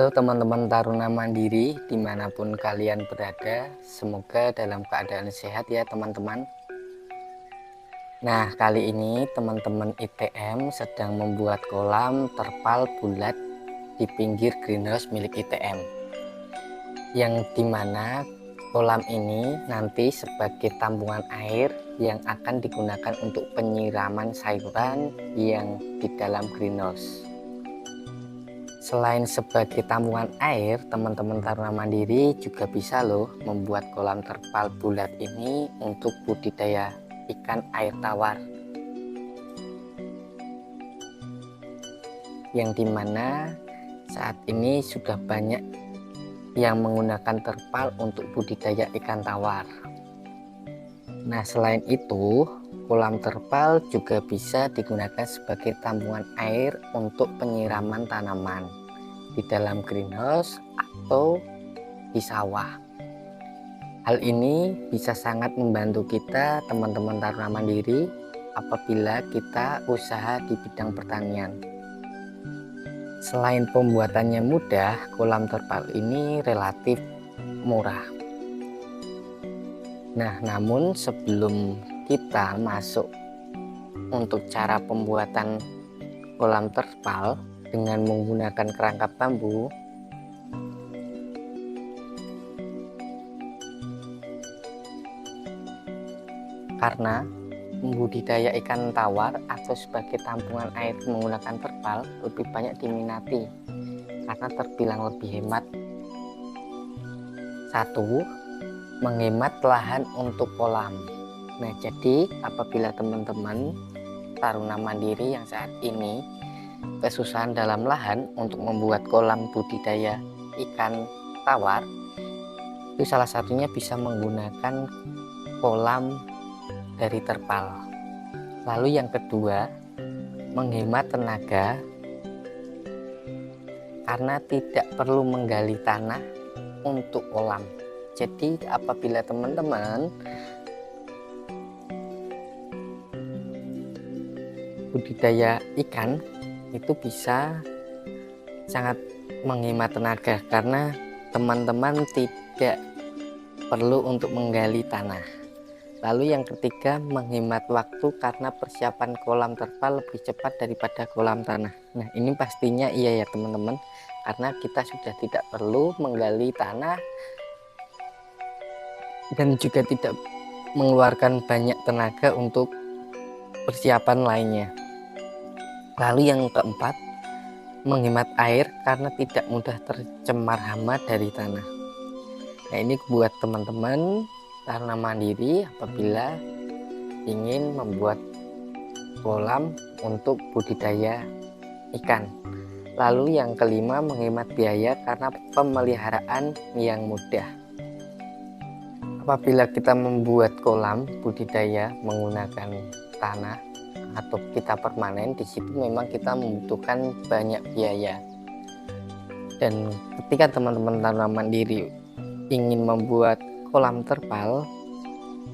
Halo teman-teman Taruna Mandiri dimanapun kalian berada, semoga dalam keadaan sehat ya teman-teman. Nah, kali ini teman-teman ITM sedang membuat kolam terpal bulat di pinggir greenhouse milik ITM, yang dimana kolam ini nanti sebagai tampungan air yang akan digunakan untuk penyiraman sayuran yang di dalam greenhouse. Selain sebagai tampungan air, teman-teman Taruna Mandiri juga bisa loh membuat kolam terpal bulat ini untuk budidaya ikan air tawar, yang dimana saat ini sudah banyak yang menggunakan terpal untuk budidaya ikan tawar. Nah, selain itu, kolam terpal juga bisa digunakan sebagai tampungan air untuk penyiraman tanaman di dalam greenhouse atau di sawah. Hal ini bisa sangat membantu kita teman-teman Taruna Mandiri apabila kita usaha di bidang pertanian. Selain pembuatannya mudah, kolam terpal ini relatif murah. Nah, namun sebelum kita masuk untuk cara pembuatan kolam terpal dengan menggunakan kerangka bambu, karena membudidaya ikan tawar atau sebagai tampungan air menggunakan terpal lebih banyak diminati karena terbilang lebih hemat. Satu, menghemat lahan untuk kolam. Nah, jadi apabila teman-teman Taruna Mandiri yang saat ini kesusahan dalam lahan untuk membuat kolam budidaya ikan tawar, itu salah satunya bisa menggunakan kolam dari terpal. Lalu yang kedua, menghemat tenaga karena tidak perlu menggali tanah untuk kolam. Jadi apabila teman-teman budidaya ikan itu bisa sangat menghemat tenaga karena teman-teman tidak perlu untuk menggali tanah. Lalu yang ketiga, menghemat waktu karena persiapan kolam terpal lebih cepat daripada kolam tanah. Nah, ini pastinya iya ya teman-teman, karena kita sudah tidak perlu menggali tanah dan juga tidak mengeluarkan banyak tenaga untuk persiapan lainnya. Lalu yang keempat, menghemat air karena tidak mudah tercemar hama dari tanah. Nah, ini buat teman-teman Taruna Mandiri apabila ingin membuat kolam untuk budidaya ikan. Lalu yang kelima, menghemat biaya karena pemeliharaan yang mudah. Apabila kita membuat kolam budidaya menggunakan tanah atau kita permanen, di situ memang kita membutuhkan banyak biaya. Dan ketika teman-teman Taruna Mandiri ingin membuat kolam terpal,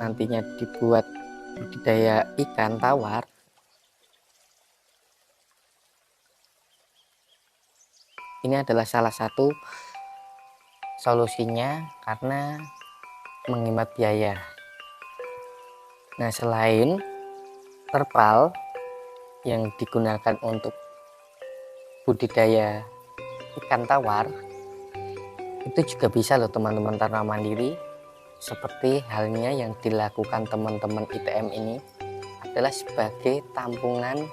nantinya dibuat budidaya ikan tawar, ini adalah salah satu solusinya karena menghemat biaya. Nah, selain terpal yang digunakan untuk budidaya ikan tawar, itu juga bisa loh teman-teman Taruna Mandiri, seperti halnya yang dilakukan teman-teman ITM ini adalah sebagai tampungan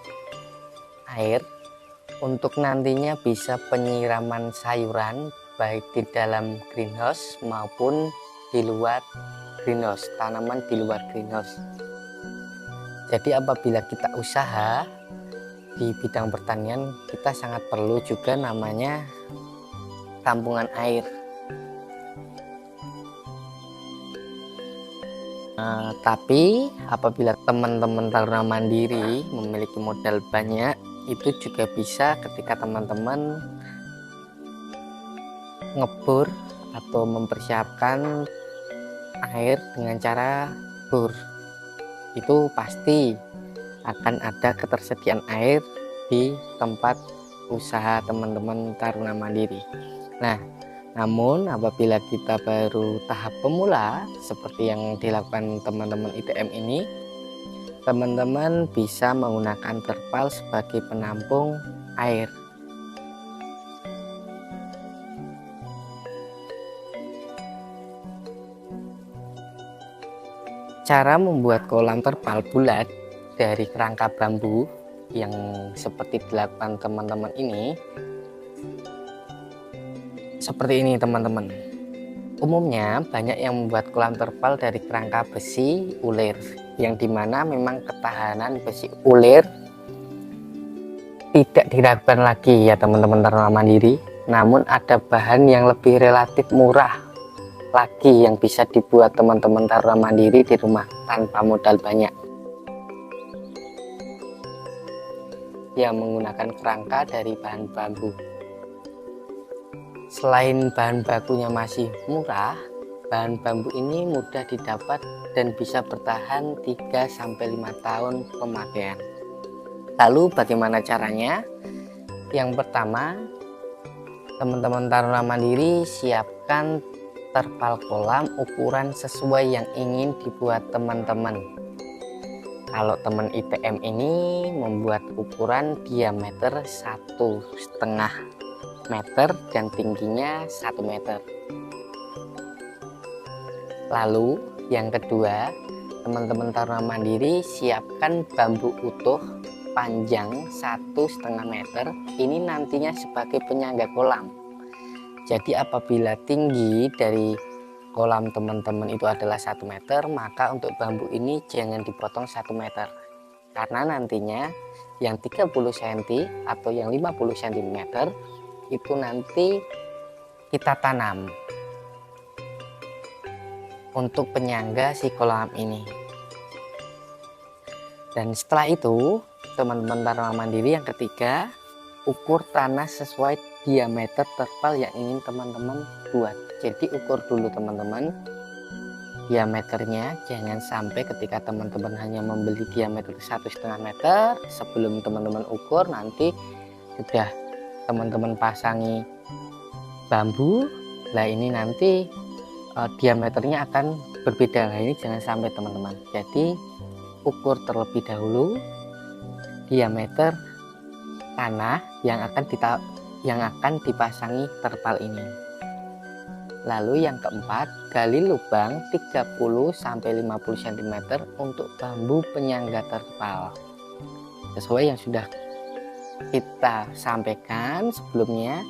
air untuk nantinya bisa penyiraman sayuran baik di dalam greenhouse maupun di luar greenhouse, tanaman di luar greenhouse. Jadi apabila kita usaha di bidang pertanian, kita sangat perlu juga namanya tampungan air. Tapi apabila teman-teman Taruna Mandiri memiliki modal banyak, itu juga bisa ketika teman-teman ngebor atau mempersiapkan air dengan cara bor. Itu pasti akan ada ketersediaan air di tempat usaha teman-teman Taruna Mandiri. Nah, namun apabila kita baru tahap pemula seperti yang dilakukan teman-teman ITM ini, teman-teman bisa menggunakan terpal sebagai penampung air. Cara membuat kolam terpal bulat dari kerangka bambu yang seperti dilakukan teman-teman ini seperti ini teman-teman. Umumnya banyak yang membuat kolam terpal dari kerangka besi ulir, yang dimana memang ketahanan besi ulir tidak diragukan lagi ya teman-teman taruna mandiri. Namun ada bahan yang lebih relatif murah lagi yang bisa dibuat teman-teman taruna mandiri di rumah tanpa modal banyak, yang menggunakan kerangka dari bahan bambu. Selain bahan bakunya masih murah, bahan bambu ini mudah didapat dan bisa bertahan 3-5 tahun pemakaian. Lalu bagaimana caranya? Yang pertama, teman-teman taruna mandiri siapkan terpal kolam ukuran sesuai yang ingin dibuat teman-teman. Kalau teman ITM ini membuat ukuran diameter 1,5 meter dan tingginya 1 meter. Lalu yang kedua, teman-teman taruna mandiri siapkan bambu utuh panjang 1,5 meter. Ini nantinya sebagai penyangga kolam. Jadi apabila tinggi dari kolam teman-teman itu adalah 1 meter, maka untuk bambu ini jangan dipotong 1 meter. Karena nantinya yang 30 cm atau yang 50 cm itu nanti kita tanam untuk penyangga si kolam ini. Dan setelah itu teman-teman taruna mandiri yang ketiga, ukur tanah sesuai diameter terpal yang ingin teman-teman buat. Jadi ukur dulu teman-teman diameternya, jangan sampai ketika teman-teman hanya membeli diameter 1,5 meter, sebelum teman-teman ukur nanti sudah teman-teman pasangi bambu, lah ini nanti diameternya akan berbeda. Nah ini jangan sampai teman-teman. Jadi ukur terlebih dahulu diameter tanah yang akan dipasangi terpal ini. Lalu yang keempat, gali lubang 30-50 cm untuk bambu penyangga terpal. Sesuai yang sudah kita sampaikan sebelumnya,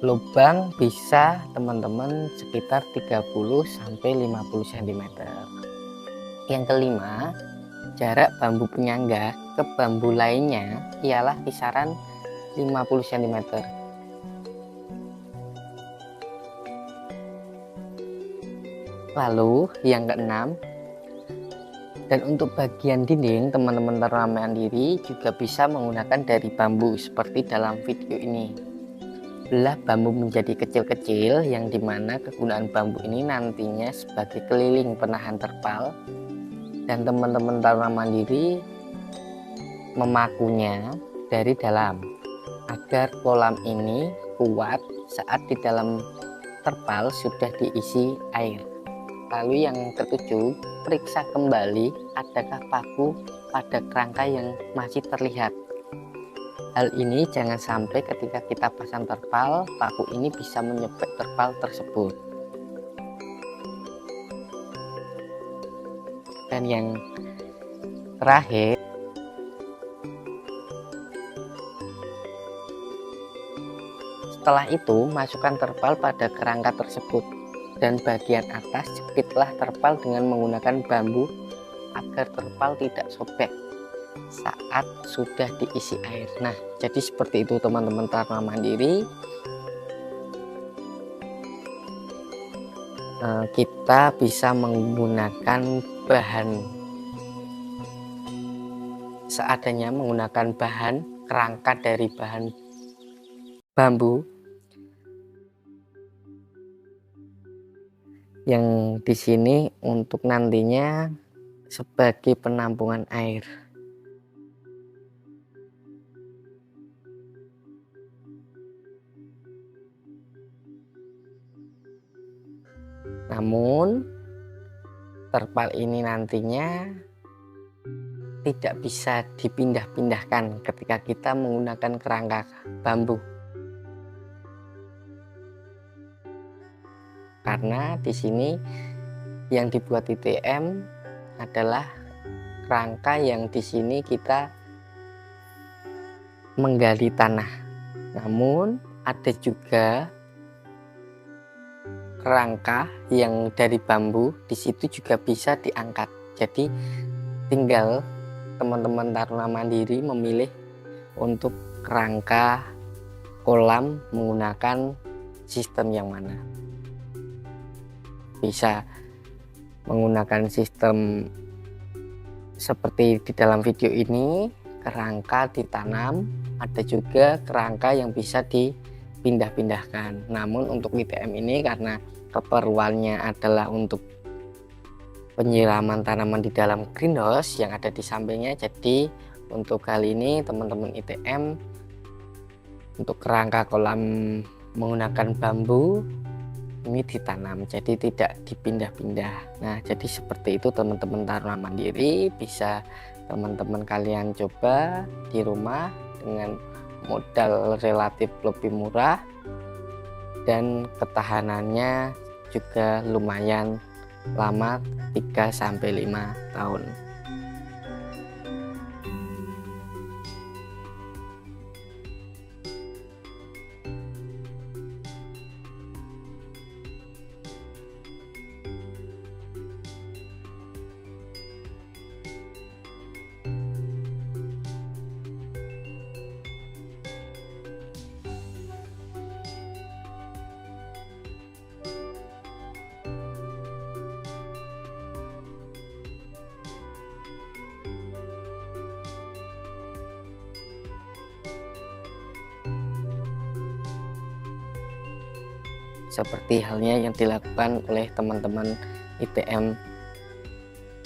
lubang bisa teman-teman sekitar 30-50 cm. Yang kelima, jarak bambu penyangga ke bambu lainnya ialah kisaran 50 cm. Lalu yang keenam, dan untuk bagian dinding teman-teman taruna mandiri juga bisa menggunakan dari bambu seperti dalam video ini. Belah bambu menjadi kecil-kecil, yang dimana kegunaan bambu ini nantinya sebagai keliling penahan terpal, dan teman-teman taruna mandiri memakunya dari dalam agar kolam ini kuat saat di dalam terpal sudah diisi air. Lalu yang ketujuh, periksa kembali adakah paku pada kerangka yang masih terlihat. Hal ini jangan sampai ketika kita pasang terpal, paku ini bisa menyepet terpal tersebut. Dan yang terakhir, setelah itu masukkan terpal pada kerangka tersebut, dan bagian atas jepitlah terpal dengan menggunakan bambu agar terpal tidak sobek saat sudah diisi air. Nah, jadi seperti itu teman-teman taruna mandiri. Kita bisa menggunakan bahan seadanya, menggunakan bahan kerangka dari bahan bambu yang di sini untuk nantinya sebagai penampungan air. Namun terpal ini nantinya tidak bisa dipindah-pindahkan ketika kita menggunakan kerangka bambu, karena di sini yang dibuat ITM adalah kerangka yang di sini kita menggali tanah. Namun ada juga kerangka yang dari bambu, di situ juga bisa diangkat. Jadi tinggal teman-teman Taruna Mandiri memilih untuk kerangka kolam menggunakan sistem yang mana. Bisa menggunakan sistem seperti di dalam video ini, kerangka ditanam, ada juga kerangka yang bisa dipindah-pindahkan. Namun untuk ITM ini karena keperluannya adalah untuk penyiraman tanaman di dalam greenhouse yang ada di sampingnya, jadi untuk kali ini teman-teman ITM untuk kerangka kolam menggunakan bambu ini ditanam, jadi tidak dipindah-pindah. Nah, jadi seperti itu teman-teman Taruna Mandiri, bisa teman-teman kalian coba di rumah dengan modal relatif lebih murah dan ketahanannya juga lumayan lama, 3-5 tahun. Seperti halnya yang dilakukan oleh teman-teman ITM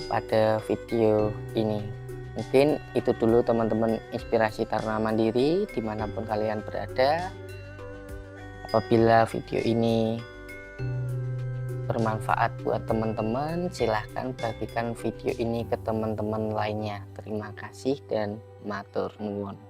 pada video ini. Mungkin itu dulu teman-teman inspirasi Taruna Mandiri dimanapun kalian berada. Apabila video ini bermanfaat buat teman-teman, silahkan bagikan video ini ke teman-teman lainnya. Terima kasih dan matur nuwun.